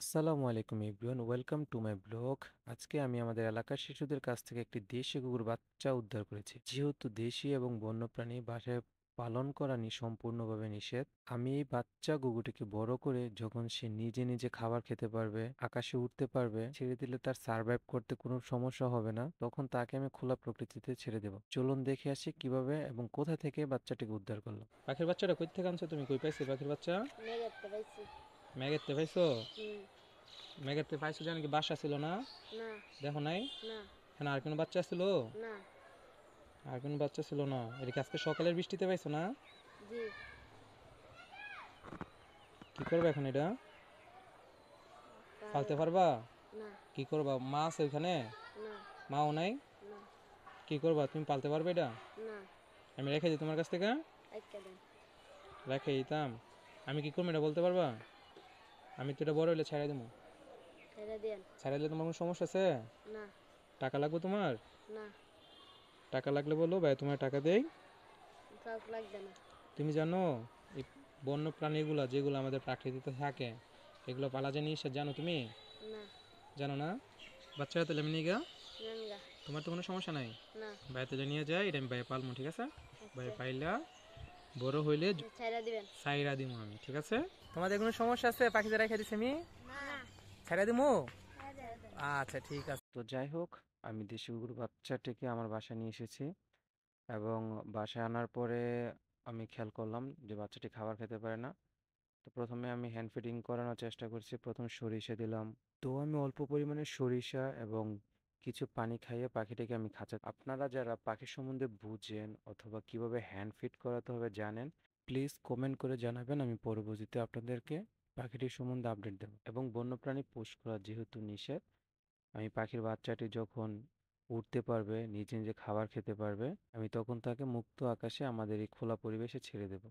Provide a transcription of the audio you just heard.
আসসালামু আলাইকুম everyone, welcome to my blog. আজকে আমি আমাদের এলাকার শিশুদের কাছ থেকে একটি দেশি কুকুর বাচ্চা উদ্ধার করেছি। যেহেতু দেশি এবং বন্যপ্রাণী বাসায় পালন করা সম্পূর্ণভাবে নিষেধ, আমি এই বাচ্চা কুকুরটিকে বড় করে যখন সে নিজে নিজে খাবার খেতে পারবে, আকাশে উঠতে পারবে, ছেড়ে দিলে তার সার্ভাইভ করতে কোনো সমস্যা হবে না, তখন তাকে আমি খোলা প্রকৃতিতে ছেড়ে দেবো। চলুন দেখে আসি কিভাবে এবং কোথা থেকে বাচ্চাটিকে উদ্ধার করলাম। পাখির বাচ্চাটা কই থেকে আনছো তুমি? কই পাইছো পাখির বাচ্চা? মেঘাতে পাইছি। ম্যাগেতে পাইছো? হুম। মেঘাতে পাইছো জানি কি বাসা ছিল না? না। দেখো নাই? না। এখানে আর কোনো বাচ্চা ছিল? না। আর কোনো বাচ্চা ছিল না? এটা কি আজকে সকালের বৃষ্টিতে পাইছো না? জি। কি করবে এখন এটা? পাল। পালতে পারবা? না। কি করবা? মা আছে ওখানে? না। মাও নাই? না। কি করবা? তুমি পালতে পারবে এটা? না। আমি রেখে দিই তোমার কাছ থেকে? একটা দেন। রেখে দিতাম। আমি কি করবো এটা বলতে পারবা? আমি তো এটা বড় হলে ছেড়ে দেবো। ছেড়ে দেন। ছেড়ে দিলে তোমার কোনো সমস্যা আছে? না। টাকা লাগবে তোমার? না। টাকা লাগলে বলো, ভাই তোমার টাকা দেই। কাউক লাগবে না। তুমি জানো এই বন্য প্রাণীগুলো যেগুলো আমাদের প্রাকৃতিতে থাকে এগুলো পালা যায় নিষেধ, জানো তুমি? না। জানো না? বাচ্চারা তাহলে আমি নিয়ে গা, নানগা। তোমার তো কোনো সমস্যা নাই। না। বাইরে তাহলে নিয়ে যায়, এটা আমি বাইরে পালমু, ঠিক আছে? বাইরে আচ্ছা। পাইলা বড় হইলে ছেড়ে দিবেন। সাইরা দিমু আমি, ঠিক আছে? তোমাদের কোনো সমস্যা আছে? পাখিতে রেখে দিছি আমি, না। ছাইরা দিমু। ছেড়ে দেন। আচ্ছা ঠিক আছে। তো যাই হোক, আমি দেশি কুকুর বাচ্চাটিকে আমার বাসায় নিয়ে এসেছি এবং বাসায় আনার পরে আমি খেয়াল করলাম যে বাচ্চাটি খাবার খেতে পারে না। তো প্রথমে আমি হ্যান্ড ফিডিং করানোর চেষ্টা করছি। প্রথম সরিষা দিলাম। তো আমি অল্প পরিমাণে সরিষা এবং কিছু পানি খাইয়ে পাখিটাকে আমি আপনারা যারা পাখি সম্বন্ধে বুঝেন অথবা কিভাবে হ্যান্ড ফিড করাতে হবে জানেন, প্লিজ কমেন্ট করে জানাবেন। আমি পরবর্তীতে আপনাদেরকে পাখিটির সম্বন্ধে আপডেট দেব। এবং বন্যপ্রাণী পোষ করা যেহেতু নিষেধ, আমি পাখির বাচ্চাটি যখন উড়তে পারবে, নিজে নিজে খাবার খেতে পারবে, আমি তখন তাকে মুক্ত আকাশে আমাদের এই খোলা পরিবেশে ছেড়ে দেব।